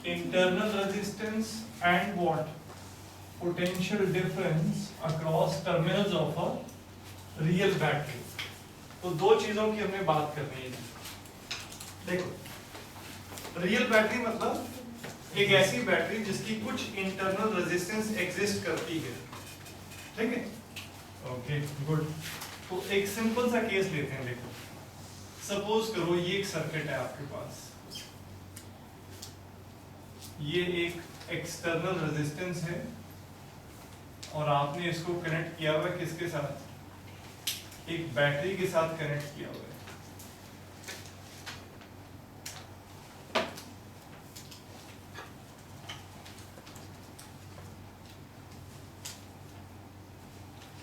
internal resistance and what potential difference across terminals of a real battery। तो दो चीजों की हमने बात करनी है। देखो रियल बैटरी मतलब एक ऐसी बैटरी जिसकी कुछ इंटरनल रेजिस्टेंस एग्जिस्ट करती है, ठीक है? Okay good. तो एक सिंपल सा केस लेते हैं। देखो सपोज करो ये एक सर्किट है आपके पास, ये एक एक्सटर्नल रेजिस्टेंस है और आपने इसको कनेक्ट किया हुआ है किसके साथ? एक बैटरी के साथ कनेक्ट किया हुआ है।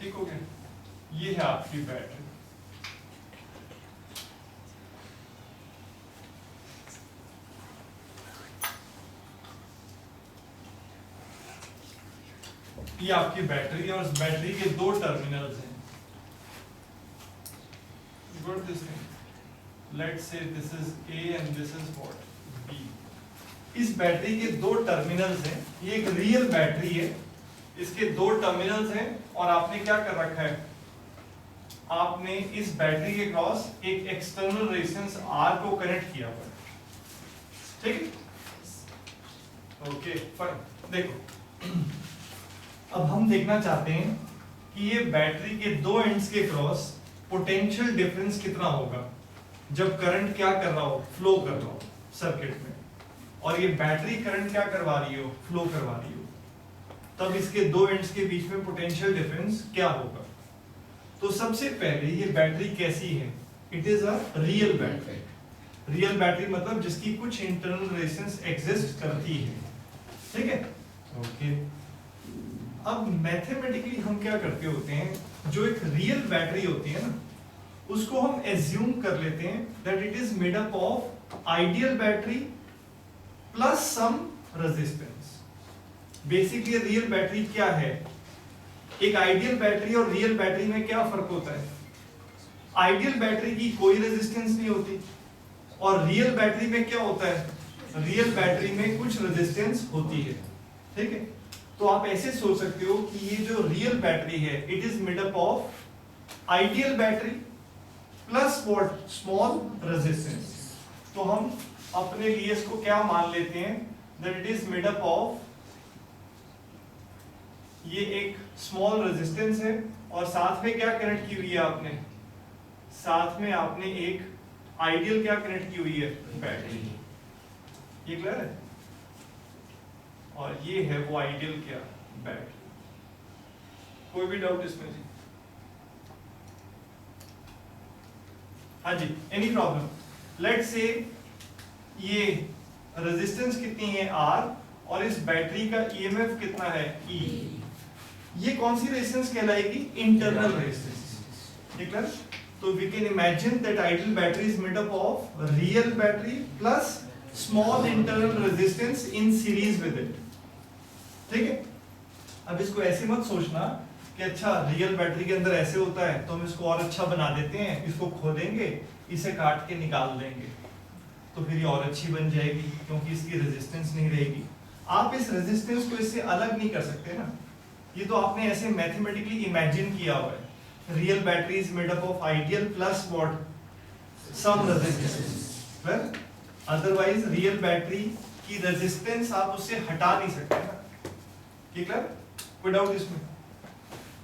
ठीक हो गया? ये है आपकी बैटरी। ये आपकी बैटरी है और इस बैटरी के दो टर्मिनल्स हैं। Got this thing? Let's say this is A and this is what? B. इस बैटरी के दो टर्मिनल्स हैं। ये एक रियल बैटरी है, इसके दो टर्मिनल्स हैं और आपने क्या कर रखा है? आपने इस बैटरी के क्रॉस एक एक्सटर्नल रेजिस्टेंस R को कनेक्ट किया हुआ है, ठीक है? Okay fine. देखो अब हम देखना चाहते हैं कि ये बैटरी के दो एंड्स के क्रॉस पोटेंशियल डिफरेंस कितना होगा जब करंट क्या कर रहा हो? फ्लो कर रहा हो सर्किट में, और ये बैटरी करंट क्या करवा रही हो? फ्लो करवा रही हो। तब इसके दो एंड्स के बीच में पोटेंशियल डिफरेंस क्या होगा? तो सबसे पहले ये बैटरी कैसी है? It is a real battery. Real battery मतलब जिसकी कुछ इंटरनल रेजिस्टेंस एग्जिस्ट करती है, ठीक है? ओके। अब मैथमेटिकली हम क्या करते होते हैं, जो एक रियल बैटरी होती है ना, उसको हम एज्यूम कर लेते हैं that it is made up of ideal battery plus some resistance. Basically real battery क्या है? एक आइडियल बैटरी और रियल बैटरी में क्या फर्क होता है? आइडियल बैटरी की कोई रेजिस्टेंस नहीं होती और रियल बैटरी में क्या होता है? रियल बैटरी में कुछ रेजिस्टेंस होती है, ठीक है? तो आप ऐसे सोच सकते हो कि ये जो रियल बैटरी है it is made up of ideal battery plus what? Small resistance. तो हम अपने लिए इसको क्या मान लेते हैं? That it is made up of, ये एक स्मॉल रेजिस्टेंस है और साथ में क्या कनेक्ट की हुई है आपने? साथ में आपने एक आइडियल क्या कनेक्ट की हुई है? बैटरी। ये क्लियर है? और ये है वो आइडियल क्या? बैटरी। कोई भी डाउट इसमें जी? हाँ जी, एनी प्रॉब्लम? लेट्स से ये रेजिस्टेंस कितनी है? R, और इस बैटरी का EMF कितना है? E। ये कौन सी रेजिस्टेंस कहलाएगी? Internal resistance. ठीक है? तो we can imagine that ideal battery is made up of real battery plus small internal resistance in series with it, ठीक है? अब इसको ऐसे मत सोचना कि अच्छा रियल बैटरी के अंदर ऐसे होता है तो हम इसको और अच्छा बना देते हैं, इसको खोलेंगे, इसे काट के निकाल देंगे तो फिर ये और अच्छी बन जाएगी क्योंकि इसकी रेजिस्टेंस नहीं रहेगी। आप इस रेजिस्टेंस को इससे अलग नहीं कर सकते ना, ये तो आपने ऐसे मैथमेटिकली इमेजिन किया हुआ है। Real battery is made up of ideal plus what? Some resistance. Well otherwise real battery की रेजिस्टेंस आप उससे हटा नहीं सकते ना, ठीक है? कोई डाउट इसमें?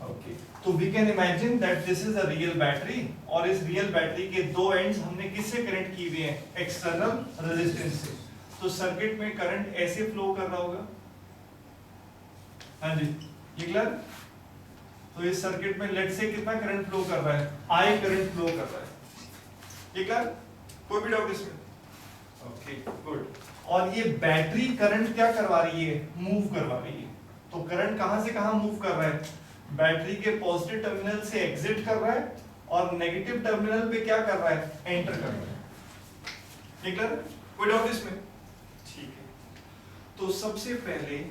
ओके। तो we can imagine that this is a real battery और इस रियल बैटरी के दो एंड्स हमने किससे कनेक्ट किए हुए हैं? एक्सटर्नल रेजिस्टेंस से। तो सर्किट में करंट ऐसे फ्लो कर रहा होगा। हाँ जी, ये क्लियर? तो इस सर्किट में लेट से कितना करंट फ्लो कर रहा है? I करंट फ्लो कर रहा है। ये क्लियर? कोई भी डाउट इसमें? Okay good. और ये बैटरी करंट क्या करवा रही है? मूव करवा रही है। तो करंट कहां से कहां मूव कर रहा है? बैटरी के पॉजिटिव टर्मिनल से एग्जिट कर रहा है और नेगेटिव टर्मिनल पे क्या कर रहा है? एंटर कर रहा है। ठीक है? कोई डाउट इसमें? ठीक है। तो सबसे पहले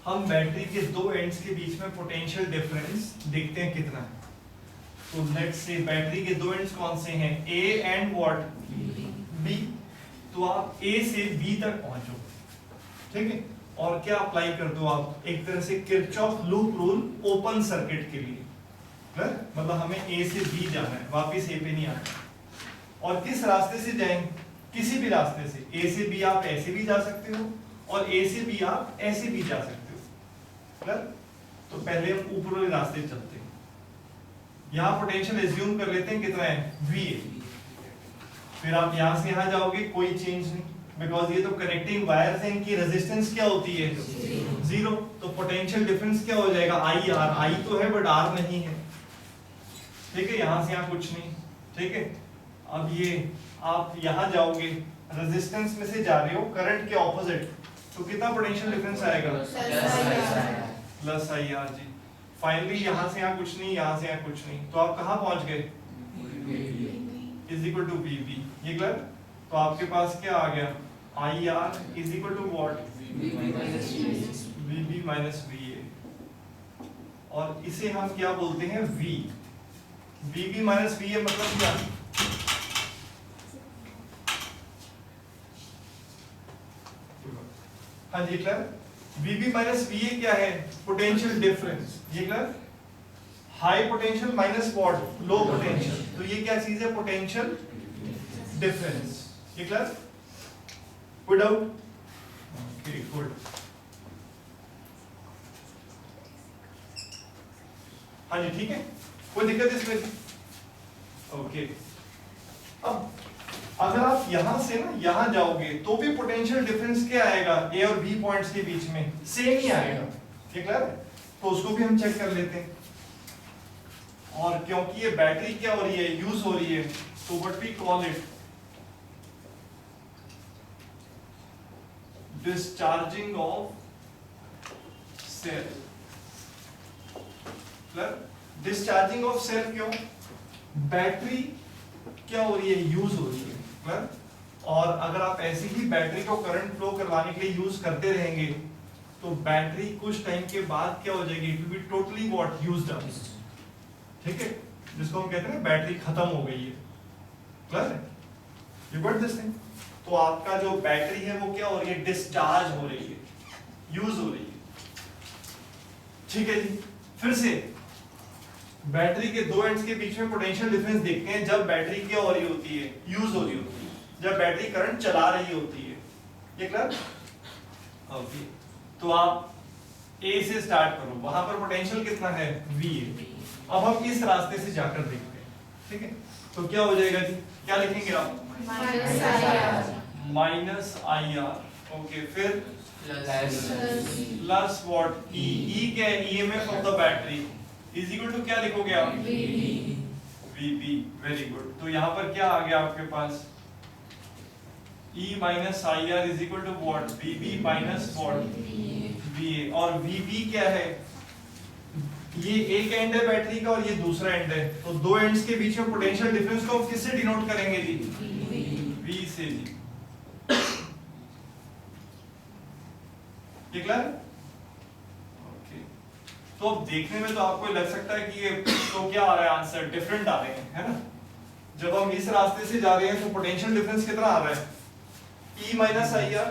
हम बैटरी के दो एंड्स के बीच में पोटेंशियल डिफरेंस देखते हैं कितना है। तो लेट्स से बैटरी के दो एंड्स कौन से हैं? A and what? B। तो तो आप A से B तक पहुंचो, ठीक है। और क्या अप्लाई कर दो आप, एक तरह से Kirchhoff loop rule open circuit के लिए, मतलब हमें A से B जाना है, वापिस A पे नहीं आना। और किस रास्ते से जाएंगे, किसी भी रास्ते से। A से B आप ऐसे भी जा सकते हो और A से B आप ऐसे भी जा सकते हो। तो पहले हम ऊपर वाले रास्ते चलते हैं। यहाँ पोटेंशियल एज्यूम कर लेते हैं कितना है, VA। फिर आप यहाँ से यहाँ जाओगे, कोई चेंज नहीं, बिकॉज ये तो कनेक्टिंग वायर्स हैं, इनकी रेजिस्टेंस क्या होती है, 0। तो पोटेंशियल डिफरेंस क्या हो जाएगा, IR। I तो है बट R नहीं है, ठीक है। यहाँ से यहाँ कुछ नहीं, ठीक है। अब ये आप यहाँ जाओगे, रेजिस्टेंस में से जा रहे हो करंट के ऑपोजिट, तो कितना पोटेंशियल डिफरेंस आएगा, प्लस IR जी। फाइनली यहाँ से यहाँ कुछ नहीं, यहाँ से यहाँ कुछ नहीं, तो आप कहाँ पहुंच गए, इज इक्वल टू VB। ये क्लियर। तो आपके पास क्या आ गया, IR is equal to what, VB minus VA। और इसे हम क्या बोलते हैं, V। VB माइनस VA मतलब क्या, हाँ जी क्लियर। VB माइनस VA क्या है, पोटेंशियल डिफरेंस। ये clear. High potential minus what, low potential, तो ये क्या चीज है, पोटेंशियल डिफरेंस। ये clear, good out, okay good. हाँ जी ठीक है, कोई दिक्कत इसमें, ओके। अब अगर आप यहां से ना यहां जाओगे तो भी पोटेंशियल डिफरेंस क्या आएगा, A और B पॉइंट्स के बीच में सेम ही आएगा, ठीक है। तो उसको भी हम चेक कर लेते हैं। और क्योंकि ये बैटरी क्या हो रही है, यूज हो रही है, तो what we call it discharging of cell. Discharging of cell क्यों, बैटरी क्या हो रही है, यूज हो रही है। और अगर आप ऐसे ही बैटरी को करंट फ्लो करवाने के लिए यूज करते रहेंगे तो बैटरी कुछ टाइम के बाद क्या हो जाएगी, it will be totally what, used up, ठीक है। जिसको हम कहते हैं बैटरी खत्म हो गई है, क्लियर है, यू गॉट दिस थिंग। तो आपका जो बैटरी है वो क्या हो रही है, डिस्चार्ज हो रही है, यूज हो रही है, ठीक है जी। फिर से बैटरी के दो एंड्स के बीच में पोटेंशियल डिफरेंस देखते हैं जब बैटरी क्या हो रही होती है, यूज हो रही होती है, जब बैटरी करंट चला रही होती है, ये क्लियर, ओके। तो आप A से स्टार्ट करो, वहां पर पोटेंशियल कितना है, VA। अब हम इस रास्ते से जाकर देखते हैं, ठीक है। तो क्या हो जाएगा जी, क्या लिखेंगे आप, माइनस IR, ओके। फिर प्लस व्हाट, E क्या है, EMF of the battery is equal to क्या लिखोगे आप, VB, वेरी गुड। तो यहाँ पर क्या आ गया आपके पास, E minus IR is equal to what, VB minus what, VA। और VB क्या है, ये एक एंड है बैटरी का और ये दूसरा एंड है, तो दो एंड्स के बीच में पोटेंशियल डिफरेंस को किससे डिनोट करेंगे जी, V से जी, ये क्लियर। तो अब देखने में तो आपको लग सकता है कि ये तो क्या आ रहा है, आंसर डिफरेंट आ रहे हैं, है ना। जब हम इस रास्ते से जा रहे हैं तो पोटेंशियल डिफरेंस कितना आ रहा है, E माइनस IR,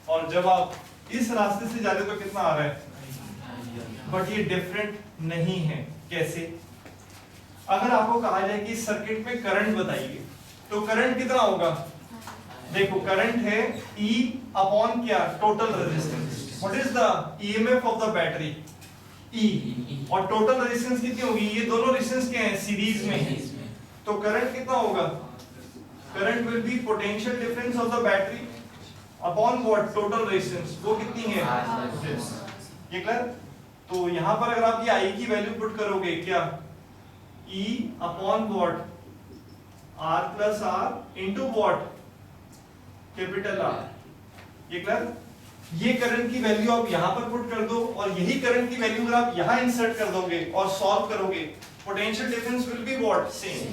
और जब आप इस रास्ते से जा रहे हो तो कितना आ रहा है, बट ये डिफरेंट नहीं है। कैसे, अगर आपको कहा जाए कि सर्किट में करंट बताइए तो करंट कितना होगा, देखो करंट है E अपॉन क्या, total resistance. What is the EMF of the battery, E, और टोटल रेजिस्टेंस कितनी होगी, ये दोनों रेजिस्टेंस क्या है, सीरीज में, तो करंट कितना होगा, current will be potential difference of the battery upon what, total resistance, वो कितनी है, ये क्लियर। तो यहां पर अगर आप ये I की वैल्यू पुट करोगे, क्या, E upon what, R plus R into what, capital R, ये क्लियर। ये करंट की वैल्यू आप यहां पर पुट कर दो और यही करंट की वैल्यू अगर आप यहां इंसर्ट कर दोगे और सॉल्व करोगे, potential difference will be what, same.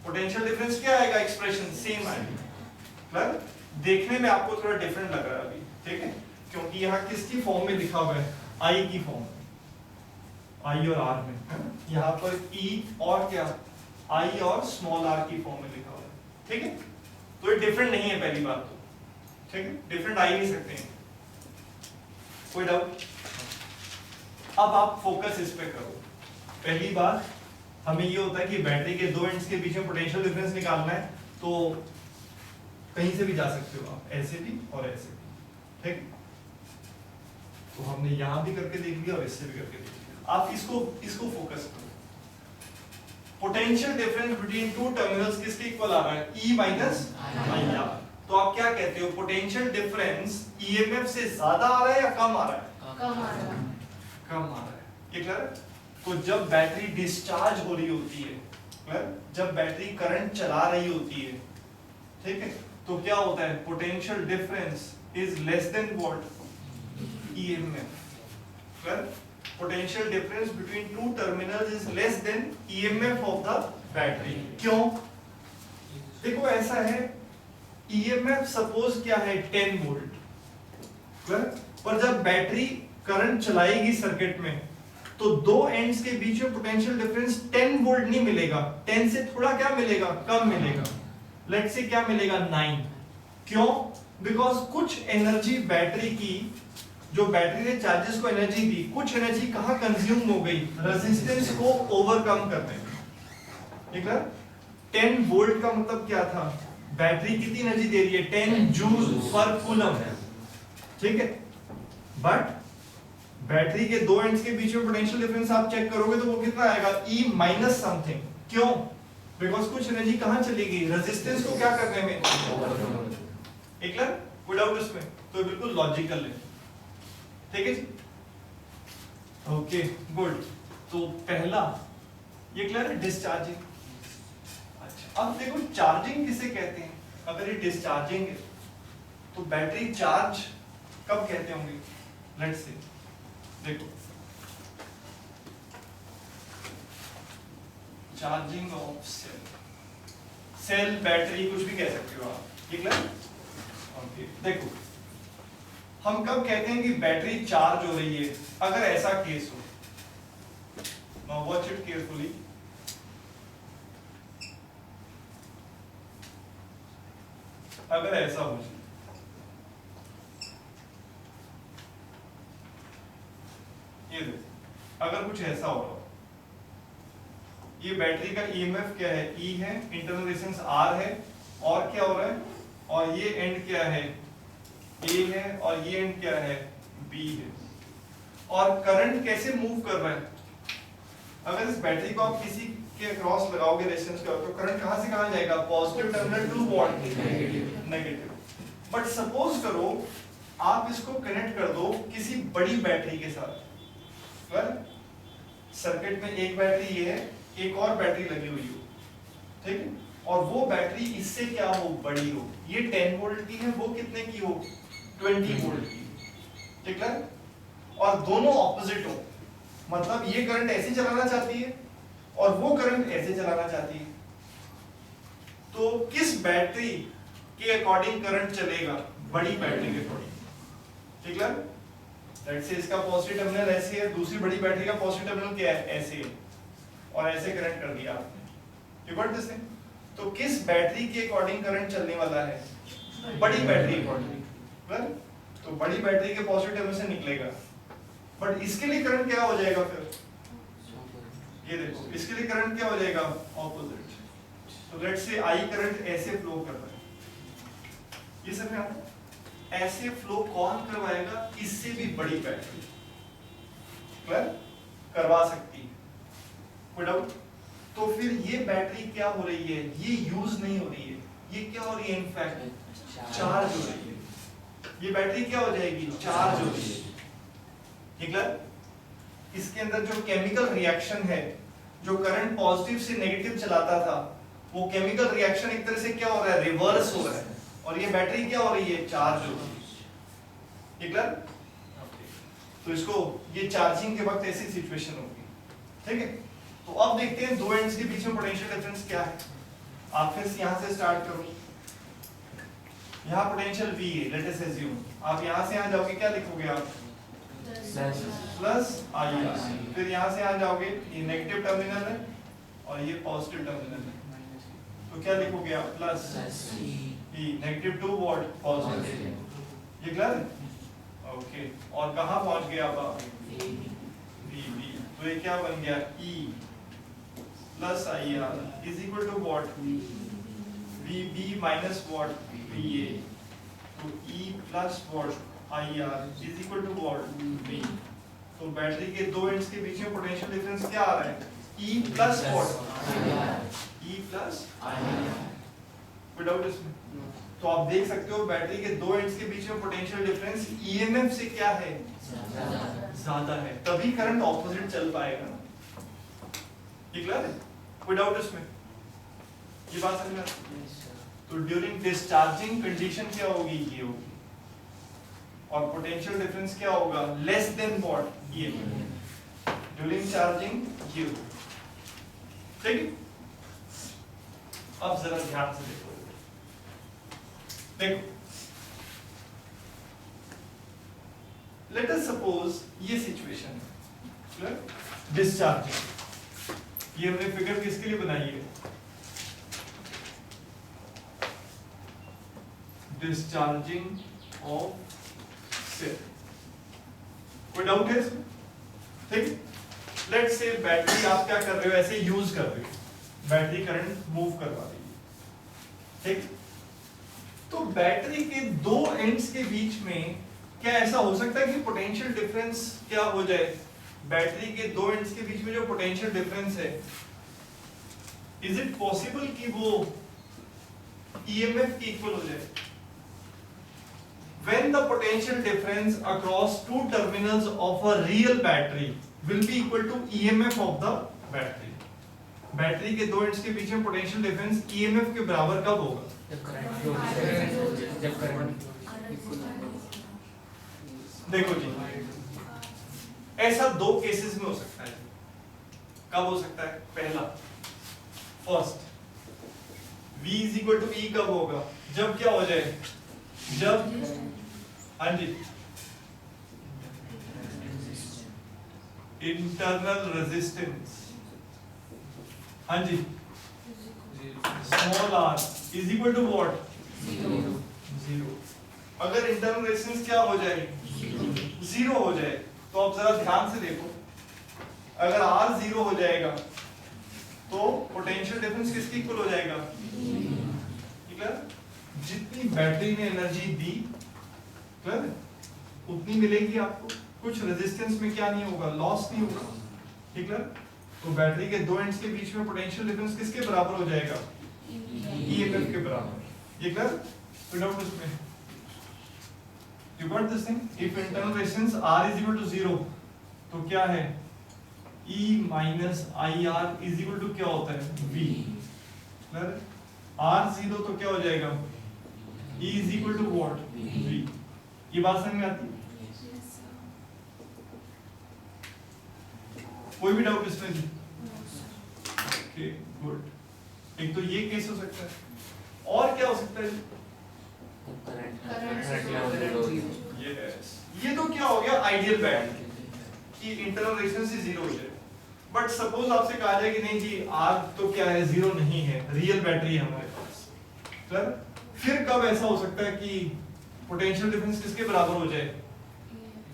Potential difference क्या आएगा, एक्सप्रेशन सेम आएगी, क्लियर। देखने में आपको थोड़ा डिफरेंट लग रहा है अभी, ठीक है, क्योंकि यहाँ किसकी फॉर्म में लिखा हुआ है, I की फॉर्म में, I और R में, है ना। यहाँ पर E और क्या, I और स्मॉल r की फॉर्म में लिखा हुआ है, ठीक है। तो ये डिफरेंट नहीं है, पहली बात तो, ठीक है, डिफरेंट आ ही नहीं सकते हैं, कोई डाउट? अब आप फोकस इस पे करो। पहली बात हमें ये होता है कि बैटरी के दो एंड्स के बीच में पोटेंशियल डिफरेंस निकालना है, तो कहीं से भी जा सकते हो आप, ऐसे भी और ऐसे भी, ठीक? तो हमने यहां भी करके देख लिया और इससे भी करके देख लिया। आप इसको फोकस करो। Potential difference between two terminals किसके इक्वल आ रहा है? E minus IR। तो आप क्या कहते हो, पोटेंशियल डिफरेंस EMF से ज्यादा आ रहा है या कम आ रहा है? कम आ रहा है। कम आ रहा है। ये क्लियर है? तो जब बैटरी डिस्चार्ज हो रही होती है, क्लियर, जब बैटरी करंट चला रही होती है, ठीक है, तो क्या होता है, potential difference is less than what? EMF। Clear? Potential difference between two terminals is less than EMF of the battery। क्यों? देखो ऐसा है, EMF सपोज क्या है 10 वोल्ट, पर जब बैटरी करंट चलाएगी सर्किट में तो दो एंड्स के बीच में पोटेंशियल डिफरेंस 10 वोल्ट नहीं मिलेगा, 10 से थोड़ा क्या मिलेगा, कम मिलेगा। लेट्स से क्या मिलेगा, 9। क्यों? बिकॉज कुछ एनर्जी बैटरी की, जो बैटरी ने चार्जेस को एनर्जी दी, कुछ एनर्जी कहां कंज्यूम हो गई, रेजिस्टेंस को ओवरकम करने में। ठीक है? 10 वोल्ट का मतलब क्या था, बैटरी कितनी एनर्जी दे रही है, 10 जूल पर कूलम, ठीक है। बट बैटरी के दो एंड्स के बीच में पोटेंशियल डिफरेंस आप चेक करोगे तो वो कितना आएगा, E माइनस समथिंग। क्यों? बिकॉज कुछ एनर्जी कहां चली गई, रेजिस्टेंस को क्या करने में, एक विदाउट इसमें, तो बिल्कुल लॉजिकल है। ठीक है जी, ओके गुड। तो पहला ये क्लियर है, डिस्चार्जिंग। अच्छा, अब देखो चार्जिंग किसे कहते हैं। अगर ये डिस्चार्जिंग है तो बैटरी चार्ज कब कहते होंगे, लेट्स से देखो, चार्जिंग ऑफ सेल, बैटरी कुछ भी कह सकते हो आप, ठीक है। ओके, देखो हम कब कहते हैं कि बैटरी चार्ज हो रही है, अगर ऐसा केस हो। Now watch it carefully. अगर ऐसा हो, ये देखो, अगर कुछ ऐसा हो रहा हो, ये बैटरी का EMF क्या है, E है, इंटरनल रेजिस्टेंस R है, और क्या हो रहा है, और ये एंड क्या है, A है, और ये एंड क्या है, B है। और करंट कैसे मूव कर रहा है, अगर इस बैटरी को आप किसी के क्रॉस लगाओगे रेजिस्टेंस का, तो करंट कहां से कहां जाएगा, positive terminal to what, negative. But suppose करो आप इसको कनेक्ट कर दो किसी बड़ी बैटरी के साथ, सर्किट में एक बैटरी ये है, एक और बैटरी लगी हुई हो, ठीक है, और वो बैटरी इससे क्या हो, बड़ी हो, ये 10 वोल्ट की है, वो कितने की हो, 20 वोल्ट की, ठीक है, और दोनों ऑपोजिट हो, मतलब ये करंट ऐसे चलाना चाहती है और वो करंट ऐसे चलाना चाहती है, तो किस बैटरी के अकॉर्डिंग करंट चलेगा, बड़ी बैटरी के अकॉर्डिंग, ठीक है। लेट्स से इसका पॉजिटिव टर्मिनल ऐसे है, दूसरी बड़ी बैटरी का पॉजिटिव टर्मिनल क्या है, ऐसे है, और ऐसे करंट कर दिया आपने, यू गॉट दिस थिंग। तो किस बैटरी के अकॉर्डिंग करंट चलने वाला है, बड़ी बैटरी अकॉर्डिंग, वेल, तो बड़ी बैटरी के पॉजिटिव टर्मिनल से निकलेगा, बट इसके लिए करंट क्या हो जाएगा फिर, ये देखो, इसके लिए करंट क्या हो जाएगा, ऑपोजिट। तो लेट्स से I करंट ऐसे फ्लो कर रहा है, ये समझ में आता है, ऐसे फ्लो कौन करवाएगा, इससे भी बड़ी बैटरी, क्लियर, करवा सकती है, कोई डाउट। तो फिर ये बैटरी क्या हो रही है, ये यूज नहीं हो रही है, ये क्या हो रही है, इनफैक्ट चार्ज हो रही है, ये बैटरी क्या हो जाएगी, चार्ज हो रही है, ठीक है। इसके अंदर जो केमिकल रिएक्शन है, जो करंट पॉजिटिव से नेगेटिव चलाता था, वो केमिकल रिएक्शन एक तरह से क्या हो रहा है, रिवर्स हो रहा है, और ये बैटरी क्या हो रही है, चार्ज हो रही है, ठीक है। तो इसको, ये चार्जिंग के वक्त ऐसी सिचुएशन होगी, ठीक है। तो अब देखते हैं दो एंड्स के बीच में पोटेंशियल डिफरेंस क्या है। आप फिर यहां से स्टार्ट करो, यहां पोटेंशियल V है, लेट अस अज्यूम, आप यहां से यहां जाओगे, क्या लिखोगे आप, प्लस IR, फिर यहां से यहां जाओगे, ये नेगेटिव टर्मिनल है और ये पॉजिटिव टर्मिनल है, तो क्या लिखोगे आप, प्लस, E -2 वोल्ट पॉजिटिव, ये क्लियर है? ओके, और कहाँ पहुंच गया अब आप? VB, तो ये क्या बन गया? E plus IR is equal to what? VB minus what? VA, तो E plus what? IR is equal to what? V। तो बैटरी के दो एंड्स के बीच में पोटेंशियल डिफरेंस क्या आ रहा है? E plus what? E plus IR। कोई डाउट इसमें? तो आप देख सकते हो बैटरी के दो एंड्स के बीच में पोटेंशियल डिफरेंस EMF से क्या है? ज्यादा है, तभी करंट ऑपोजिट चल पाएगा ना। ये क्लियर है? कोई डाउट इसमें? ये बात समझ में? तो ड्यूरिंग डिस्चार्जिंग कंडीशन क्या होगी? ये होगी, और पोटेंशियल डिफरेंस क्या होगा? Less than what? EMF। During charging ये होगा, ठीक है? अब जरा ध्यान से देखो, लेट अस सपोज ये सिचुएशन है, डिस्चार्जिंग। ये हमने फिगर किसके लिए बनाई है? Discharging of cell. कोई डाउट है इसमें? ठीक, लेट से बैटरी आप क्या कर रहे हो, ऐसे यूज कर रहे हो, बैटरी करंट मूव करवा रही है, ठीक? तो बैटरी के दो एंड्स के बीच में क्या ऐसा हो सकता है कि पोटेंशियल डिफरेंस क्या हो जाए? बैटरी के दो एंड्स के बीच में जो पोटेंशियल डिफरेंस है, इज इट पॉसिबल कि वो EMF के इक्वल हो जाए? When the potential difference across two terminals of a real battery will be equal to EMF of the battery. Battery के दो एंड्स के बीच में पोटेंशियल डिफरेंस EMF के बराबर कब होगा? जब करंट देखो जी, ऐसा दो केसेस में हो सकता है। कब हो सकता है? पहला, first, V is equal to E कब होगा? जब क्या हो जाए? जब, हाँ जी, इंटरनल रेजिस्टेंस, हाँ जी, small r is equal to what? Zero. अगर इंटरनल रेजिस्टेंस क्या हो जाए? जीरो हो जाए, तो आप जरा ध्यान से देखो, अगर R जीरो हो जाएगा तो पोटेंशियल डिफरेंस किसके इक्वल हो जाएगा? ठीक है, जितनी बैटरी ने एनर्जी दी, क्लियर, उतनी मिलेगी आपको, कुछ रेजिस्टेंस में क्या नहीं होगा? लॉस नहीं होगा, ठीक है? तो बैटरी के दो एंड्स के बीच में पोटेंशियल डिफरेंस किसके बराबर हो जाएगा? EMF के बराबर। ये क्लियर? विदाउट इसमें you got this thing? If internal resistance R is equal to 0, तो क्या है? E minus IR is equal to क्या होता है? V। R 0 तो क्या हो जाएगा? E is equal to what? V। ये बात समझ में आती है? कोई भी डाउट इसमें नहीं? Okay, good. एक तो ये केस हो सकता है, और क्या हो सकता है? Yes. ये तो क्या हो गया? आइडियल बैंड कि इंटरनल रेजिस्टेंस ही जीरो हो जाए। बट सपोज आपसे कहा जाए कि नहीं जी, आर तो क्या है? जीरो नहीं है, रियल बैटरी है हमारे पास, सर, फिर कब ऐसा हो सकता है कि पोटेंशियल डिफरेंस किसके बराबर हो जाए?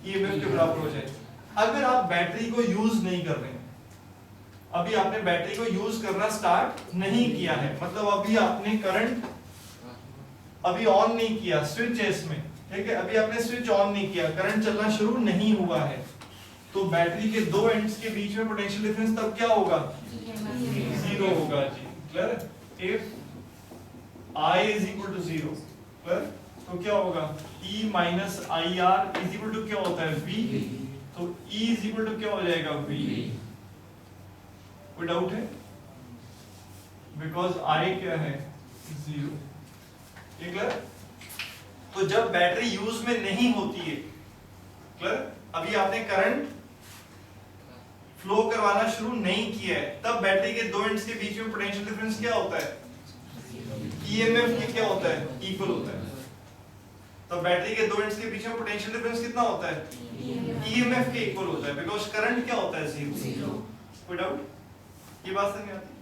EMF के बराबर हो जाए। अगर आप बैटरी को यूज नहीं कर रहे हैं, अभी आपने बैटरी को यूज करना स्टार्ट नहीं किया है, मतलब अभी आपने करंट अभी ऑन नहीं किया, स्विच है इसमें, ठीक है, अभी आपने स्विच ऑन नहीं किया, करंट चलना शुरू नहीं हुआ है, तो बैटरी के दो एंड्स के बीच में पोटेंशियल डिफरेंस तब क्या होगा? जीरो होगा जी, clear? If I is equal to 0, clear? तो क्या होगा? E minus IR is equal to क्या होता है? V। तो E is equal to क्या हो जाएगा? V। कोई डाउट है? बिकॉज I क्या है? 0। क्लियर? तो जब बैटरी यूज में नहीं होती है, क्लियर, अभी आपने करंट फ्लो करवाना शुरू नहीं किया है, तब बैटरी के दो एंड्स के बीच में पोटेंशियल डिफरेंस क्या होता है? EMF के क्या होता है? इक्वल होता है। तो बैटरी के दो एंड्स के बीच में पोटेंशियल डिफरेंस कितना होता है? EMF के इक्वल होता है, बिकॉज करंट क्या होता है? जीरो। कोई डाउट? ये बात समझ में आती है?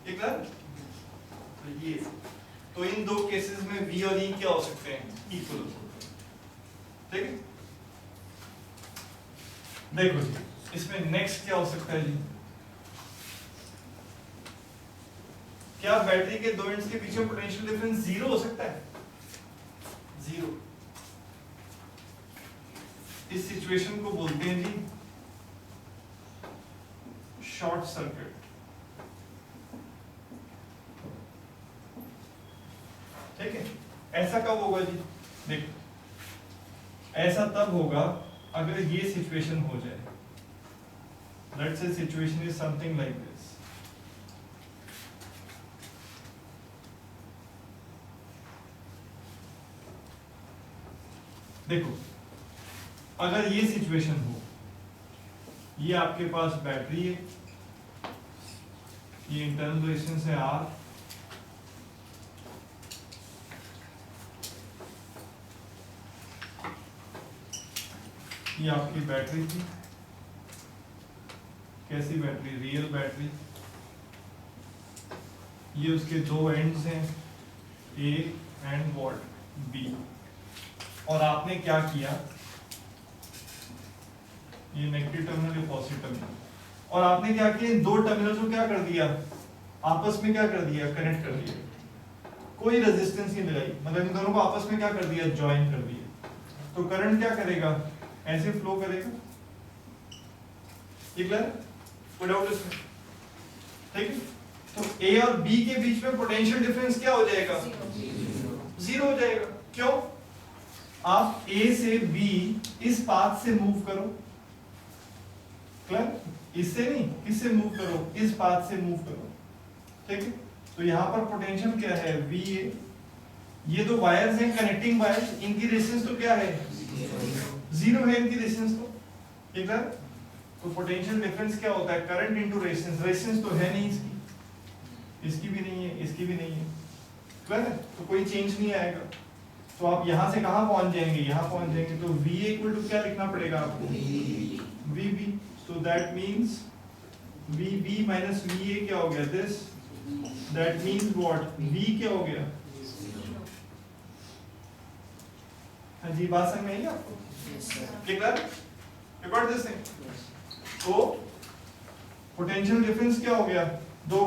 ठीक है? तो ये तो इन दो केसेस में V और E क्या हो सकते हैं, इक्वल हो सकते हैं। ठीक है, देखो जी इसमें नेक्स्ट क्या हो सकता है जी, क्या बैटरी के दो एंड्स के बीच में पोटेंशियल डिफरेंस जीरो हो सकता है, जीरो। इस सिचुएशन को बोलते हैं जी शॉर्ट सर्किट। ठीक है, ऐसा कब होगा जी, देखो ऐसा तब होगा अगर ये सिचुएशन हो जाए, let's say situation is something like this. देखो अगर ये सिचुएशन हो, ये आपके पास बैटरी है, ये इंटरनल रेजिस्टेंस है R, ये आपकी बैटरी थी, कैसी बैटरी, रियल बैटरी, ये उसके दो एंड्स हैं A एंड वॉट B, और आपने क्या किया, ये नेगेटिव टर्मिनल, ये पॉजिटिव टर्मिनल, और आपने क्या किया, इन दो टर्मिनल्स को क्या कर दिया, आपस में क्या कर दिया, कनेक्ट कर दिया, कोई रेजिस्टेंस नहीं लगाई, मतलब इन दोनों को आपस में क्या कर दिया, ज्वाइन कर दिया। तो करंट क्या करेगा, ऐसे फ्लो करेगा, ये क्लियर, कोई डाउट इसमें, ठीक है। तो A और B के बीच में पोटेंशियल डिफरेंस क्या हो जाएगा, जीरो हो जाएगा। क्यों, आप A से B इस पाथ से मूव करो, क्लियर, इससे नहीं, किससे मूव करो, इस पाथ से मूव करो, ठीक है। तो यहां पर पोटेंशियल क्या है, VA, ये दो वायर्स हैं कनेक्टिंग वायर्स, इनकी रेजिस्टेंस तो क्या है, जीरो है इनकी रेजिस्टेंस, तो ठीक है। तो पोटेंशियल डिफरेंस क्या होता है, करंट इनटू रेजिस्टेंस, रेजिस्टेंस तो है नहीं इसकी, इसकी भी नहीं है, इसकी भी नहीं है, क्लियर है, तो कोई चेंज नहीं आएगा। तो आप यहां से कहां पहुंच जाएंगे, यहां पहुंच जाएंगे, तो VA इक्वल टू क्या लिखना पड़ेगा आपको, VB, so that means VB minus VA क्या हो गया, this, that means what, V क्या हो गया, हाँ जी, बात समझ में आई आपको, क्लियर, रिकॉर्ड दिस थिंग। तो पोटेंशियल डिफरेंस क्या हो गया, दो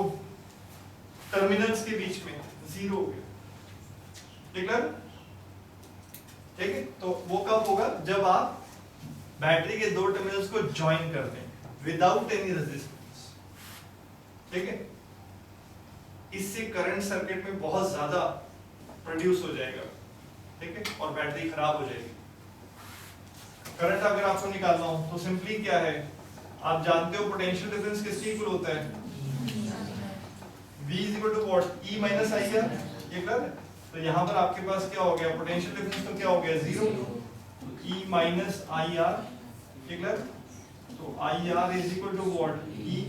टर्मिनल्स के बीच में जीरो हो गया, क्लियर, ठीक है। तो वो कब होगा, जब आप बैटरी के दो टर्मिनल्स को ज्वाइन कर दें विदाउट एनी रेजिस्टेंस, ठीक है। इससे करंट सर्किट में बहुत ज्यादा प्रोड्यूस हो जाएगा, ठीक है, और बैटरी खराब हो जाएगी। करंट अगर आपको निकालना हो तो सिंपली क्या है, आप जानते हो पोटेंशियल डिफरेंस किसके इक्वल होता है, V is equal to what, E minus IR, ये क्लियर है। तो यहाँ पर आपके पास क्या हो गया, पोटेंशियल डिफरेंस तो क्या हो गया, जीरो, E minus IR, ये क्लियर। तो IR is equal to what, E,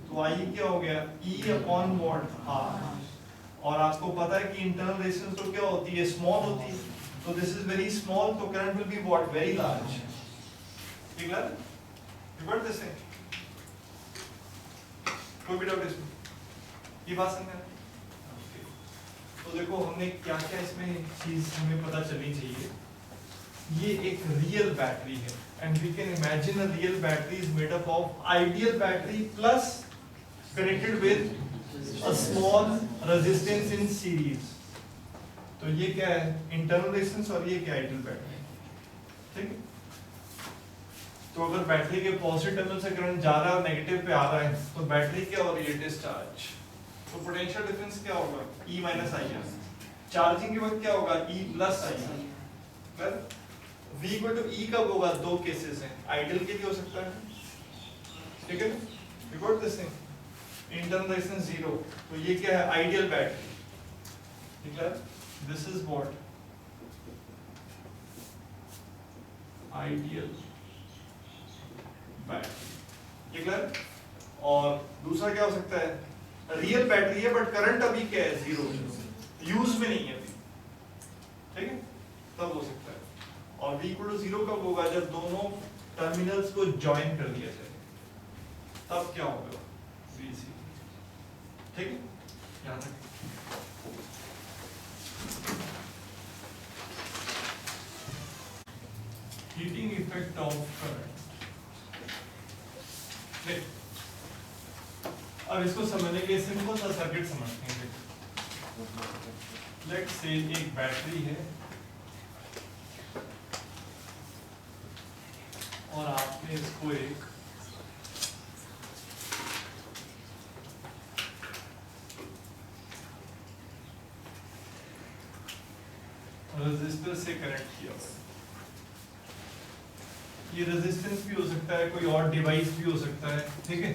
तो I क्या हो गया, E upon what, R, और आपको पता है कि इंटरनल रेजिस्टेंस तो क्या होती है, स्मॉल होती है, तो दिस इज वेरी स्मॉल, तो current will be what, very large, ठीक है, यू गॉट दिस थिंग, कोई भी डाउट इसमें, ये बात समझ में। तो देखो हमने क्या क्या इसमें चीज हमें पता चलनी चाहिए, ये एक रियल बैटरी है, and we can imagine a real battery is made up of ideal battery plus connected with a small resistance in series। तो ये क्या है, इंटरनल रेजिस्टेंस, और ये क्या, आइडियल बैटरी, ठीक है। तो अगर बैटरी के पॉजिटिव टर्मिनल से करंट जा रहा है और नेगेटिव पे आ रहा है, तो बैटरी क्या हो रही है, डिस्चार्ज, तो पोटेंशियल डिफरेंस क्या होगा, E minus IR, चार्जिंग के वक्त क्या होगा, E plus IR, पर V equal to E कब होगा, दो केसेस हैं, आइडियल के लिए हो सकता है, ठीक है, you got this thing, internal resistance zero, तो ये क्या है, आइडियल बैटरी, ठीक है, this is what, ideal battery, ठीक है। और दूसरा क्या हो सकता है, रियल बैटरी है बट करंट अभी क्या है, जीरो, यूज में नहीं है अभी, ठीक है, तब हो सकता है। और V equal to जीरो कब होगा, जब दोनों टर्मिनल्स को ज्वाइन कर दिया जाए, तब क्या होगा, VC, ठीक है, यहाँ तक हीटिंग इफेक्ट ऑफ करंट। अब इसको समझने के लिए सिंपल सा सर्किट समझते हैं। लेट्स से एक बैटरी है और आपने इसको एक रेजिस्टर से कनेक्ट किया हुआ है। ये रेजिस्टेंस भी हो सकता है, कोई और डिवाइस भी हो सकता है, ठीक है।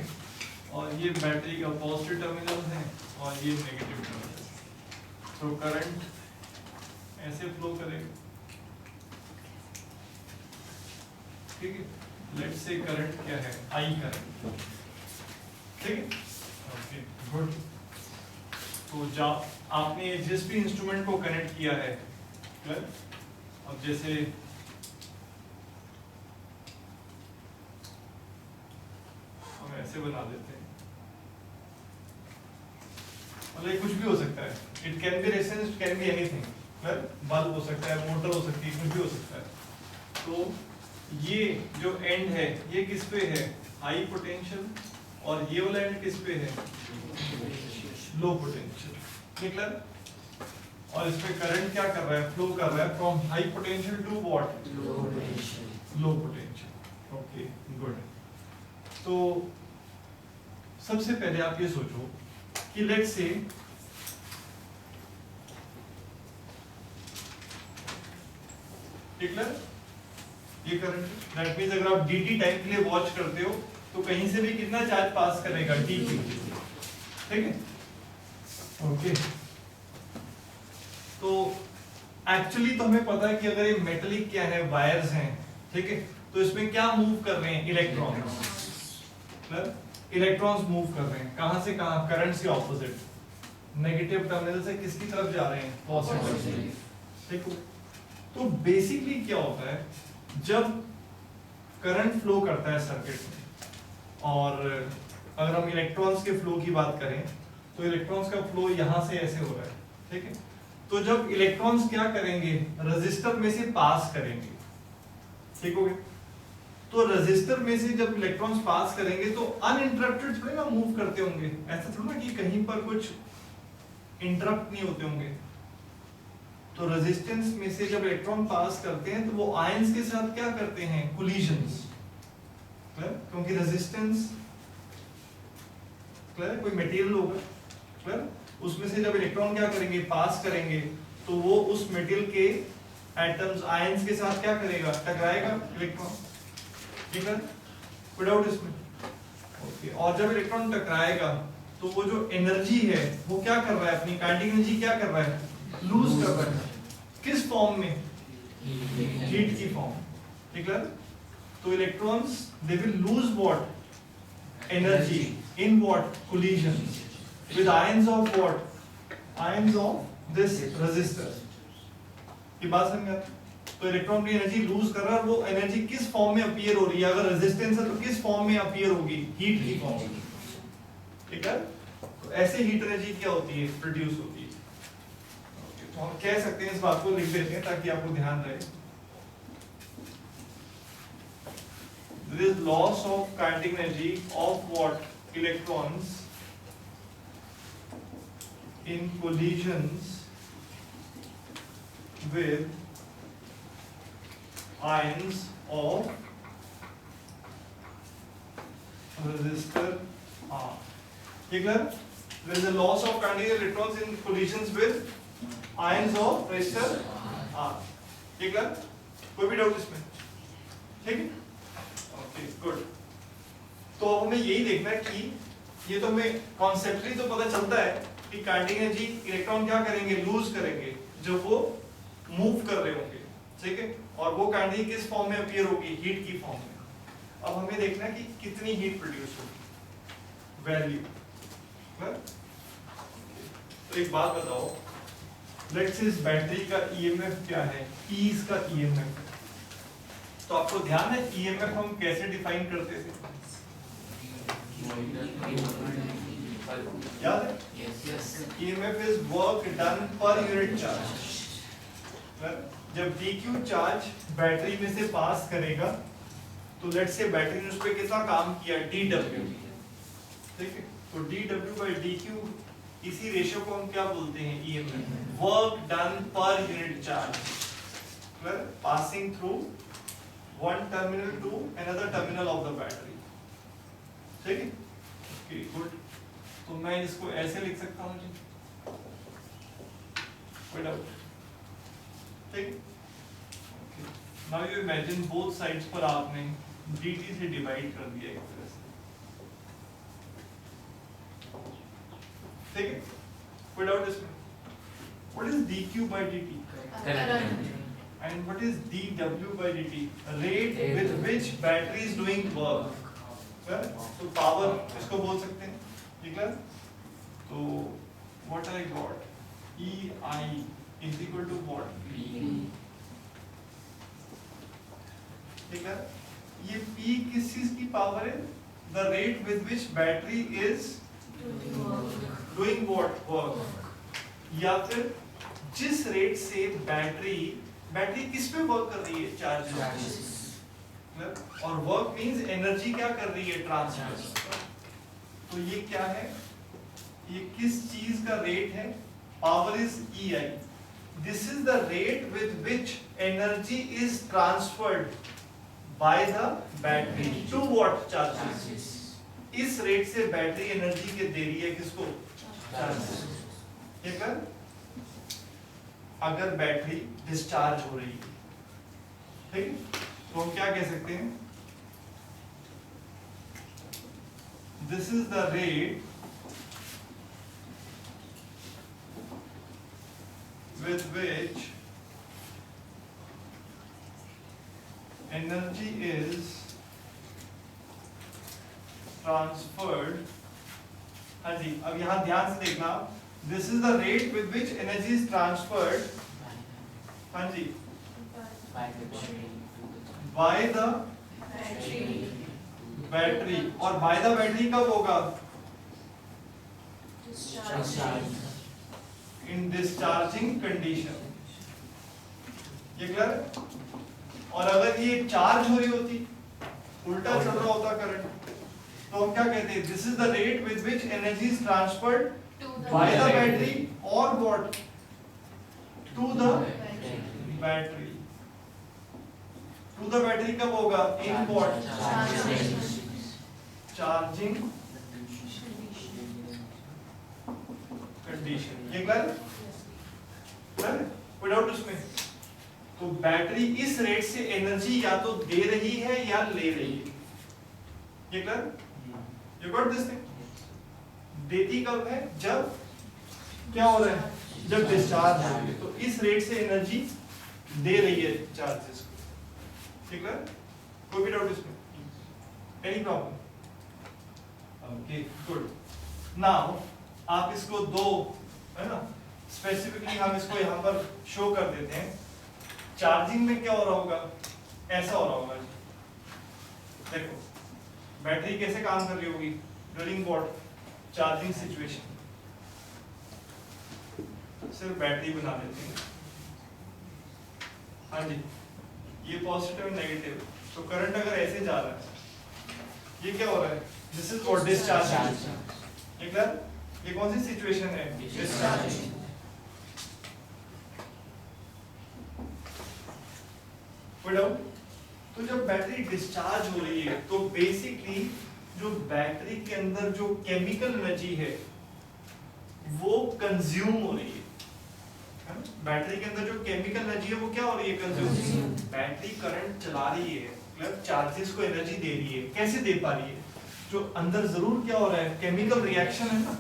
और ये बैटरी का पॉजिटिव टर्मिनल है और ये नेगेटिव टर्मिनल है। तो करंट ऐसे फ्लो करेगा, ठीक है। लेट्स से करंट क्या है, आई करंट, ठीक है। Okay good. तो जब आपने जिस भी इंस्ट्रूमेंट को कनेक्ट किया है, अब जैसे हम ऐसे बना देते हैं, मतलब कुछ भी हो सकता है, it can be resistance, it can be anything, bulb हो सकता है, मोटर हो सकती है, कुछ भी हो सकता है। तो ये जो एंड है ये किस पे है, हाई पोटेंशियल, और ये वाला एंड किस पे है, लो पोटेंशियल, निकला। और इसमें करंट क्या कर रहा है, फ्लो कर रहा है from high potential to what, low potential. Okay good. तो सबसे पहले आप ये सोचो कि लेट्स से ये करंट, दैट मींस अगर आप dt टाइम के लिए वॉच करते हो तो कहीं से भी कितना चार्ज पास करेगा, t, ठीक है। ओके तो एक्चुअली तो हमें पता है कि अगर ये मेटलिक क्या है, वायर्स हैं, ठीक है, तो इसमें क्या मूव कर रहे हैं, इलेक्ट्रॉन्स। इलेक्ट्रॉन्स मूव कर रहे हैं कहां से कहां, करंट से ऑपोजिट, नेगेटिव टर्मिनल से किसकी तरफ जा रहे हैं, पॉजिटिव, ठीक है। तो बेसिकली क्या होता है, जब करंट फ्लो करता है सर्किट में, और अगर हम इलेक्ट्रॉन्स के फ्लो की बात करें तो इलेक्ट्रॉन्स का फ्लो यहां से ऐसे हो रहा है, ठीक है। तो जब इलेक्ट्रॉन्स क्या करेंगे, रेजिस्टर में से पास करेंगे, ठीक हो गया। तो रेजिस्टर में से जब इलेक्ट्रॉन्स पास करेंगे तो अनइंटरप्टेड थोड़े ना मूव करते होंगे, ऐसा थोड़ा ना कि कहीं पर कुछ इंटरप्ट नहीं होते होंगे। तो रेजिस्टेंस में से जब इलेक्ट्रॉन पास करते हैं तो वो आयंस के साथ क्या करते हैं, कोलिजन्स, क्योंकि रेजिस्टेंस कोई मटेरियल होगा, उसमें से जब इलेक्ट्रॉन क्या करेंगे, पास करेंगे, तो वो उस मटेरियल के एटम्स, आयंस के साथ क्या करेगा, टकराएगा इलेक्ट्रॉन, ठीक है, कोई डाउट इसमें। ओके, और जब इलेक्ट्रॉन टकराएगा तो वो जो एनर्जी है वो क्या कर रहा है, अपनी काइनेटिक एनर्जी क्या कर रहा है, लूज कर रहा है। किस फॉर्म में, हीट की फॉर्म, ठीक है। तो electrons they will lose what, energy in what, collisions with ions of what, ions of this resistor। ये बात समझ आती। तो इलेक्ट्रॉन की एनर्जी लूज कर रहा है, वो एनर्जी किस फॉर्म में अपीयर हो रही है, अगर रेजिस्टेंस है तो किस फॉर्म में अपीयर होगी, हीट की फॉर्म में, ठीक है। तो ऐसे हीट एनर्जी क्या होती है, प्रोड्यूस होती है। तो हम कह सकते हैं, इस बात को लिख देते हैं ताकि आपको ध्यान रहे। There is loss of kinetic energy of what, electrons in collisions with ions of resistor R। ठीक है, there is a loss of kinetic electrons in collisions with ions of resistor R। ठीक है, कोई भी डाउट इसमें, ठीक है, okay good. तो अब हमें यही देखना है कि ये तो हमें कॉन्सेप्टली तो पता चलता है कि काइनेटिक एनर्जी इलेक्ट्रॉन क्या करेंगे, लूज करेंगे जब वो मूव कर रहे होंगे, ठीक है। और वो काइनेटिक किस फॉर्म में अपीयर होगी, हीट की फॉर्म में। अब हमें देखना है कि कितनी हीट प्रोड्यूस होगी, वैल्यू। तो एक बात बताओ, लेट्स से इस बैटरी का ईएमएफ क्या है, ई इसका ईएमएफ। तो आपको ध्यान है ईएमएफ हम कैसे डिफाइन करते थे, याद है? EMF is work done per unit charge। जब dq चार्ज बैटरी में से पास करेगा तो लेट्स से बैटरी ने उस पर कितना काम किया dw, ठीक है, तो dw by dq इसी रेशियो को हम क्या बोलते हैं EMF, work done per unit charge, passing through one terminal to another terminal of the battery, ठीक है, ओके गुड। तो मैं इसको ऐसे लिख सकता हूँ जी, कोई डाउट, ठीक, now you imagine both sides पर आपने dt से डिवाइड कर दिया एक तरह से, ठीक है, कोई डाउट इसमें? What is dq by dt? Current. And what is dw by dt? Rate with which battery is doing work. तो पावर इसको बोल सकते हैं, ठीक है? तो what I got? EI is equal to what? ठीक है? ये P किस चीज की पावर है? The rate with which battery is doing what? Work. या फिर जिस रेट से बैटरी किस पे वर्क कर रही है? चार्जेस। और वर्क मींस एनर्जी क्या कर रही है? ट्रांसफर। तो ये क्या है? ये किस चीज का रेट है? Power is EI. This is the rate with which energy is transferred by the battery to what? Charges. इस रेट से बैटरी एनर्जी के दे रही है किसको? चार्जेस। ठीक है? अगर बैटरी डिस्चार्ज हो रही है, ठीक है, तो हम क्या कह सकते हैं? This is the rate with which energy is transferred. हाँ जी, अब यहां ध्यान से देखना, this is the rate with which energy is transferred, हाँ जी, by the battery, और by the battery कब होगा? In discharging condition. ये क्लियर? और अगर ये चार्ज हो रही होती, उल्टा चल रहा होता करंट, तो हम क्या कहते हैं? This is the rate with which energy is transferred by the battery or what? To the battery. To the battery कब होगा? In what? Charging condition. ये क्लियर? कोई डाउट उसमें? तो बैटरी इस रेट से एनर्जी या तो दे रही है या ले रही है। ये clear? You got this thing? देती कब है? जब क्या हो रहा है? जब डिस्चार्ज हो रही है, तो इस रेट से एनर्जी दे रही है चार्जेस को। ठीक है? कोई भी डाउट इसमें? Any problem? Okay good. Now आप इसको दो, है ना, स्पेसिफिकली हम इसको यहाँ पर शो कर देते हैं। चार्जिंग में क्या हो रहा होगा? ऐसा हो रहा होगा। देखो बैटरी कैसे काम कर रही होगी ड्यूरिंग व्हाट? Charging situation. सिर्फ बैटरी बना देते हैं, हाँ जी, ये पॉजिटिव नेगेटिव। तो करंट अगर ऐसे जा रहा है, ये क्या हो रहा है? This is what? डिस्चार्ज। ये क्लियर? ये कौन सी सिचुएशन है? डिस्चार्ज। तो जब बैटरी डिस्चार्ज हो रही है तो बेसिकली जो बैटरी के अंदर जो केमिकल एनर्जी है वो कंज्यूम हो रही है। बैटरी के अंदर जो केमिकल एनर्जी है वो क्या हो रही है? कंज्यूम। बैटरी करंट चला रही है, मतलब चार्जेस को एनर्जी दे रही है। कैसे दे पा रही है? जो अंदर जरूर क्या हो रहा है? केमिकल रिएक्शन है ना।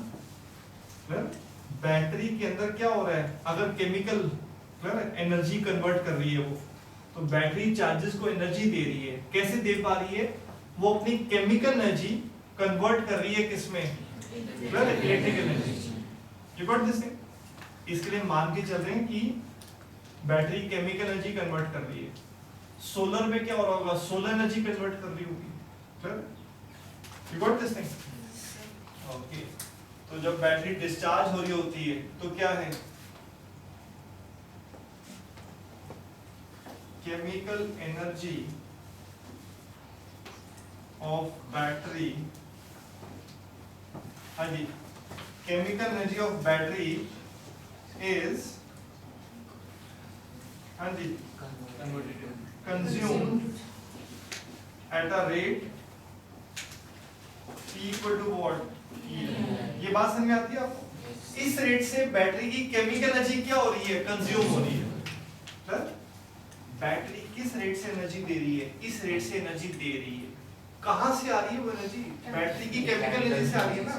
बैटरी के अंदर क्या हो रहा है? अगर केमिकल एनर्जी कन्वर्ट कर रही है तो बैटरी चार्जेस को एनर्जी दे रही है। कैसे दे पा रही है? वो अपनी केमिकल एनर्जी कन्वर्ट कर रही है किसमें? Electrical energy. You got this thing? इसके लिए मान के चल रहे हैं कि बैटरी केमिकल एनर्जी कन्वर्ट कर रही है। सोलर में क्या हो रहा होगा? सोलर एनर्जी कन्वर्ट कर रही होगी। You got this thing? Okay. तो जब बैटरी डिस्चार्ज हो रही होती है तो क्या है? chemical energy of battery, हाँ जी, chemical energy of battery is, हाँ जी, consumed at a rate P equal to what? ये बात समझ में आती है आपको? इस रेट से बैटरी की केमिकल एनर्जी क्या हो रही है? कंज्यूम हो रही है। सर, बैटरी किस रेट से एनर्जी दे रही है? इस रेट से एनर्जी दे रही है। कहां से आ रही है वो एनर्जी? बैटरी की केमिकल एनर्जी से आ रही है ना।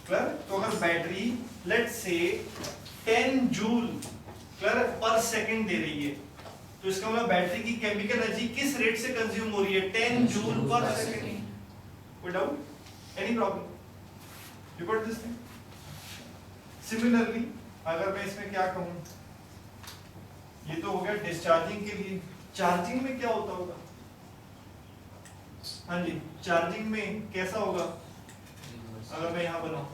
क्लियर? तो अगर battery let's say 10 joule clear पर सेकंड दे रही है, तो इसका मतलब बैटरी की केमिकल एनर्जी किस रेट से कंज्यूम हो रही है? 10 जूल पर सेकंड। कोई doubt? Any problem? You got this thing? Similarly अगर मैं इसमें क्या कहूं, ये तो हो गया डिस्चार्जिंग के लिए। चार्जिंग में क्या होता होगा? हाँ जी, चार्जिंग में कैसा होगा? अगर मैं यहां बनाऊं,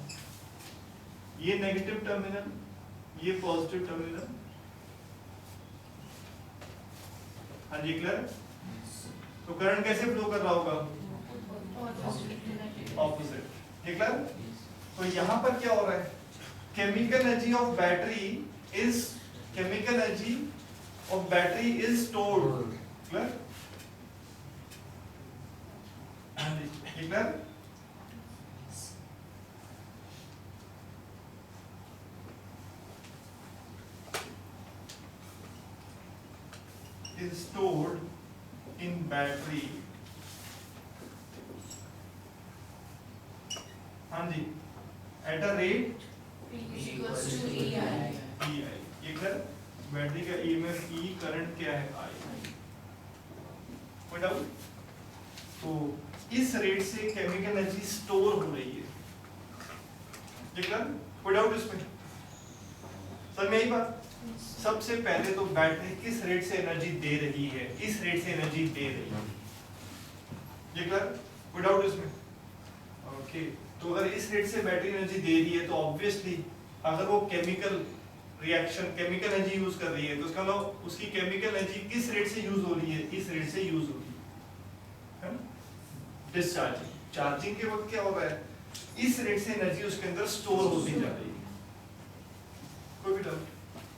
ये नेगेटिव टर्मिनल, ये पॉजिटिव टर्मिनल, हाँ जी क्लियर? तो करंट कैसे फ्लो कर रहा होगा? ऑपोजिट। ये क्लियर? तो यहां पर क्या हो रहा है? chemical energy of battery is stored. Clear? Clear? Is stored in battery. हाँ जी, at a rate equals to EI. ये कर बैटरी का EMF E, करंट क्या है I। Point out. तो इस रेट से केमिकल एनर्जी स्टोर हो रही है। ये कर पॉइंट आउट इसमें। सर में यही बात। सबसे पहले तो बैटरी किस रेट से एनर्जी दे रही है? इस रेट से एनर्जी दे रही है। ये कर पॉइंट आउट इसमें। ओके, तो अगर इस रेट से बैटरी एनर्जी दे रही है तो ऑब्वियसली अगर वो chemical reaction chemical energy use कर रही है तो उसका मतलब उसकी केमिकल एनर्जी किस रेट से यूज हो रही है? इस रेट से यूज हो रही है। डिस्चार्जिंग, चार्जिंग के वक्त क्या हो रहा है? इस रेट से एनर्जी उसके अंदर स्टोर होती जा रही है। कोई भी डाउट?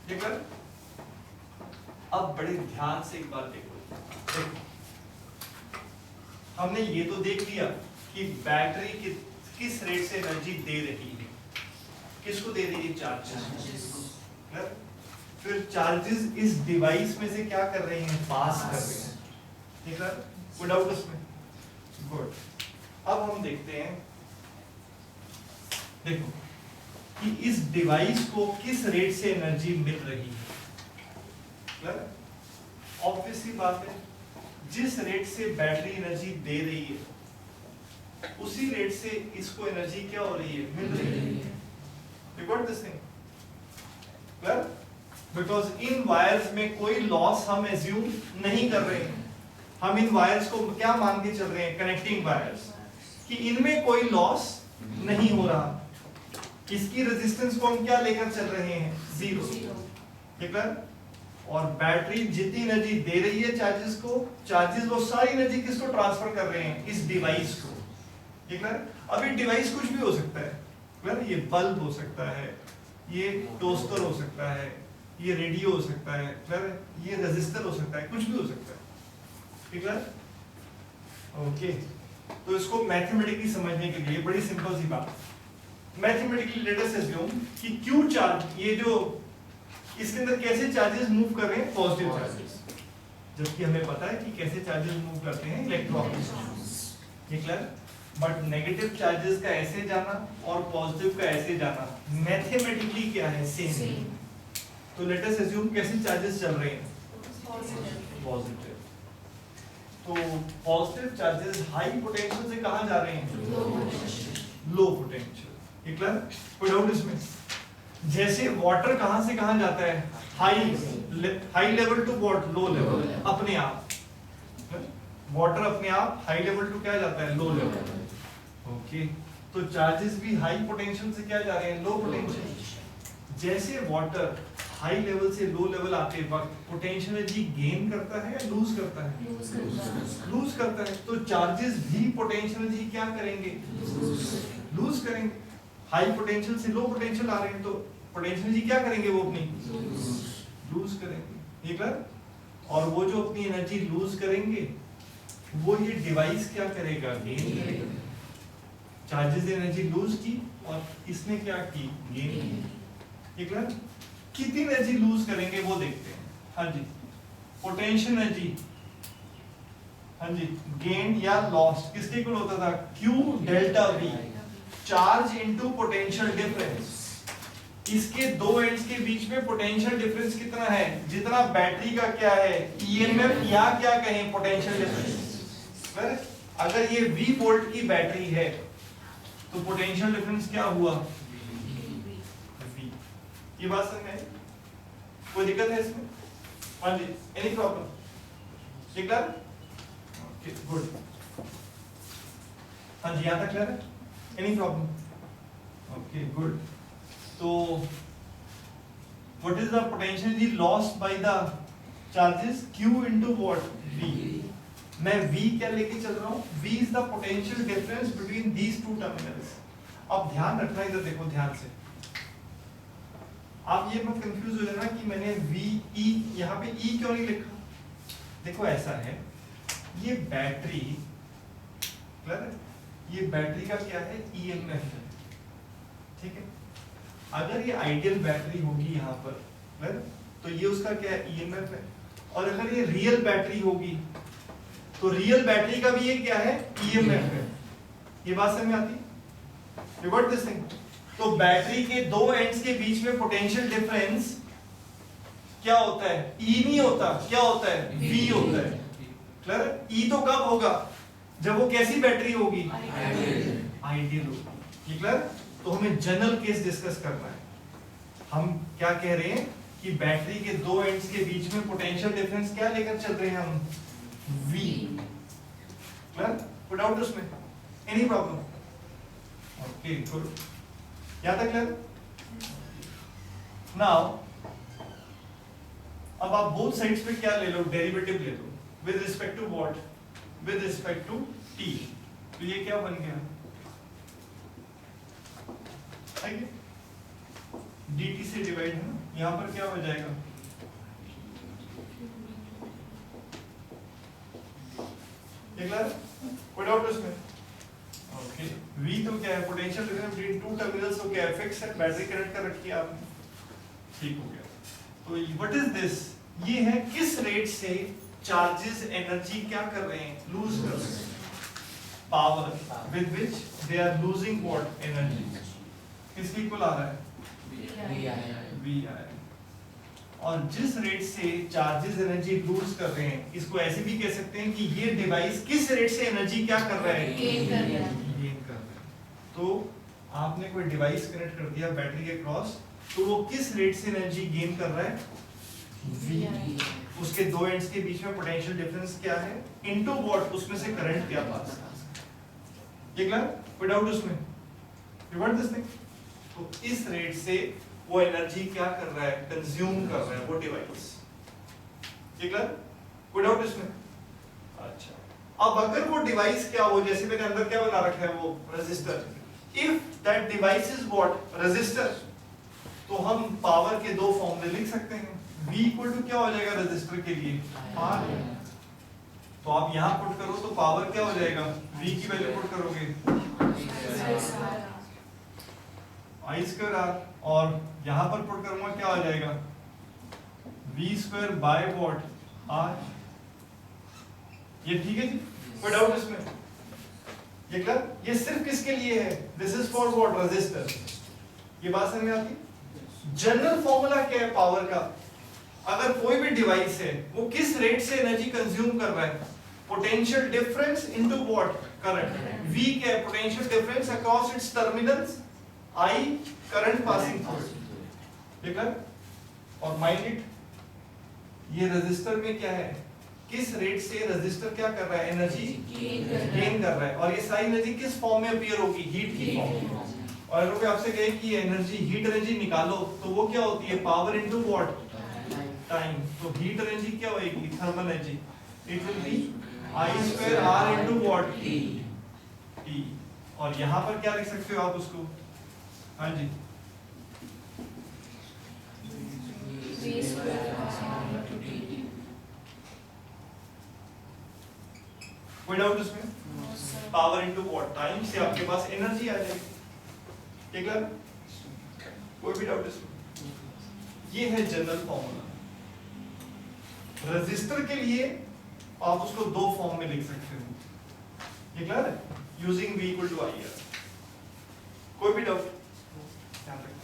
ठीक है? अब बड़े ध्यान से एक बात देखो, हमने ये तो देख लिया कि बैटरी किस रेट से एनर्जी दे रही है। किसको दे रही है? चार्जेस। फिर चार्जेस इस डिवाइस में से क्या कर रहे हैं? पास कर रहे हैं। ठीक है? कोई डाउट उसमें? गुड। अब हम देखते हैं, देखो कि इस डिवाइस को किस रेट से एनर्जी मिल रही है। ऑब्वियसली बात है, जिस रेट से बैटरी एनर्जी दे रही है उसी रेट से इसको एनर्जी क्या हो रही है? मिल रही है। You got this thing? Clear? Because in wires में कोई लॉस हम एज्यूम नहीं कर रहे हैं। हम इन वायर्स को क्या मान के चल रहे हैं? कनेक्टिंग वायर्स, कि इनमें कोई लॉस नहीं हो रहा। इसकी रेजिस्टेंस को हम क्या लेकर चल रहे हैं? 0। ठीक है? और बैटरी जितनी एनर्जी दे रही है चार्जेस को, चार्जेस वो सारी एनर्जी किसको ट्रांसफर कर रहे हैं? इस डिवाइस को। ठीक है? अब ये डिवाइस कुछ भी हो सकता है। ये बल्ब हो सकता है, ये टोस्टर हो सकता है, ये रेडियो हो सकता है, ये रेजिस्टर हो सकता है, कुछ भी हो सकता है। ठीक है? ओके, तो इसको मैथमेटिकली समझने के लिए बड़ी सिंपल सी बात, मैथमेटिकली लेट अस अज्यूम कि क्यू चार्ज, ये जो इसके अंदर कैसे चार्जेस मूव कर रहे हैं? Positive charges. जबकि हमें पता है कि कैसे चार्जेस मूव करते हैं? इलेक्ट्रॉन्स। ये क्लियर? बट नेगेटिव चार्जेस का ऐसे जाना और पॉजिटिव का ऐसे जाना मैथमेटिकली क्या है? सेम। तो लेट अस अज्यूम कैसे चार्जेस चल रहे हैं? पॉजिटिव। तो पॉजिटिव चार्जेस हाई पोटेंशियल से कहां जा रहे हैं? Low potential. ये क्लियर? कोई डाउट इसमें? जैसे वाटर कहां से कहां जाता है? High level to what? Low level. अपने आप वाटर अपने आप हाई लेवल टू क्या जाता है? Low level. ओके, तो चार्जेस भी हाई पोटेंशियल से क्या जा रहे हैं? Low potential. जैसे वाटर हाई लेवल से लो लेवल आते वक्त पोटेंशियल एनर्जी गेन करता है या लूज करता है? लूज करता है। तो चार्जेस भी पोटेंशियल एनर्जी क्या करेंगे? लूज करेंगे। हाई पोटेंशियल से लो पोटेंशियल आ रहे हैं तो पोटेंशियल एनर्जी क्या करेंगे? वो अपनी लूज करेंगे। ठीक है। और वो जो अपनी एनर्जी लूज करेंगे वो ये डिवाइस क्या करेगा? गेन करेगा। चार्जेस एनर्जी लूज की और इसने क्या की? गेन की। ठीक है। कितनी एनर्जी लूज करेंगे वो देखते हैं। हाँ जी, पोटेंशियल एनर्जी, हाँ जी, गेन या लॉस्ट किसके इक्वल होता था? Q delta V, charge into potential difference. इसके दो एंड्स के बीच में पोटेंशियल डिफरेंस कितना है? जितना बैटरी का क्या है? EMF या क्या कहें? Potential difference. अगर ये V वोल्ट की बैटरी है तो पोटेंशियल डिफरेंस क्या हुआ? V। ये बात समझ में आई? कोई दिक्कत है इसमें? हाँ जी, एनी प्रॉब्लम? ठीक है, ओके गुड। हाँ जी, यहाँ तक क्लियर है? Any problem? Okay good. तो what is the potential energy lost by the charges? Q into what? V। मैं V क्या लेके चल रहा हूँ? V is the potential difference between these two terminals। अब ध्यान रखना, इधर देखो ध्यान से। आप ये मत कंफ्यूज हो जाना कि मैंने V E यहाँ पे E क्यों नहीं लिखा। देखो ऐसा है, ये बैटरी, क्लियर है? ये बैटरी का क्या है? EMF है। ठीक है। अगर ये आइडियल बैटरी होगी यहाँ पर, तो ये उसका क्या है? EMF है। और अगर ये रियल बैटरी होगी तो रियल बैटरी का भी ये क्या है? EMF है। ये बात समझ में आती? You got this thing? तो बैटरी के दो एंड्स के बीच में पोटेंशियल डिफरेंस क्या होता है? E नहीं होता, क्या होता है? V होता है। क्लियर? E तो कब होगा? जब वो कैसी बैटरी होगी? आइडियल होगी। क्लियर? तो हमें जनरल केस डिस्कस करना है। हम क्या कह रहे हैं कि बैटरी के दो एंड्स के बीच में पोटेंशियल डिफरेंस क्या लेकर चल रहे हैं हम? V। क्लियर? कोई डाउट उसमें? Any problem? Okay good. यहाँ तक क्लियर? नाउ अब आप बोथ साइड्स पे क्या ले लो? डेरिवेटिव ले लो। With respect to what? With respect to t। तो ये क्या बन गया? dt से डिवाइड है ना, यहाँ पर क्या हो जाएगा? कोई डाउट उसमें? ओके। V तो क्या है? Potential difference between two terminals तो क्या है? फिक्स है। बैटरी कनेक्ट कर रखी है आपने। ठीक हो गया। तो व्हाट इज दिस? ये है किस रेट से चार्जेस एनर्जी क्या कर रहे हैं? लूज कर रहे हैं। Power with which they are losing what? Energy. किसके इक्वल आ रहा है? V। और जिस रेट से चार्जेस एनर्जी लूज कर रहे हैं, इसको ऐसे भी कह सकते हैं कि ये डिवाइस किस रेट से एनर्जी क्या कर रहा है? गेन कर रहा है। गेन कर रहा है। तो आपने कोई डिवाइस कनेक्ट कर दिया बैटरी के क्रॉस, तो वो किस रेट से एनर्जी गेन कर रहा है? V। उसके दो एंड्स के बीच में पोटेंशियल डिफरेंस क्या है? Into what? उसमें से करंट क्या पास? ये क्लियर? कोई डाउट उसमें? You want this thing? तो इस रेट से वो एनर्जी क्या कर रहा है? कंज्यूम कर रहा है वो डिवाइस। ये क्लियर? कोई डाउट इसमें? अच्छा। अब अगर वो डिवाइस क्या हो, जैसे मैंने अंदर क्या बना रखा है? वो resistor. If that device is what? Resistor, तो हम पावर के दो फॉर्मूले लिख सकते हैं। V इक्वल टू क्या हो जाएगा रेजिस्टर के लिए? R। तो आप यहाँ पुट करो तो पावर क्या हो जाएगा? V की वैल्यू पुट करोगे I स्क्वायर R, और यहाँ पर पुट करूंगा क्या हो जाएगा? V square by what? R। ये ठीक है जी? कोई डाउट इसमें? ये क्लियर? ये सिर्फ किसके लिए है? This is for what? Resistor. ये बात समझ में आती? जनरल फॉर्मूला क्या है पावर का? अगर कोई भी डिवाइस है वो किस रेट से एनर्जी कंज्यूम कर रहा है? Potential difference into what? Current. V क्या है? Potential difference across its terminals, I current passing through. ठीक है? और माइंड इट, ये रेजिस्टर में क्या है? किस रेट से रेजिस्टर क्या कर रहा है? एनर्जी गेन कर रहा है। और ये सारी एनर्जी किस फॉर्म में अपीयर होगी? हीट की फॉर्म में। और अगर कोई आपसे कहे कि एनर्जी हीट एनर्जी निकालो तो वो क्या होती है, पावर इनटू व्हाट, टाइम। तो हीट एनर्जी क्या होगी, thermal energy, it will be I square R into what, T. और यहाँ पर क्या लिख सकते हो आप उसको, हाँ जी, V square R into T. कोई डाउट इसमें, No, sir. Power into what, time से आपके पास एनर्जी आ जाएगी, ठीक है, कोई भी डाउट इसमें। ये है जनरल फॉर्मूला। रेजिस्टर के लिए आप उसको दो फॉर्म में लिख सकते हो, ये क्लियर है, using V equal to I R. कोई भी डाउट, ध्यान रखना।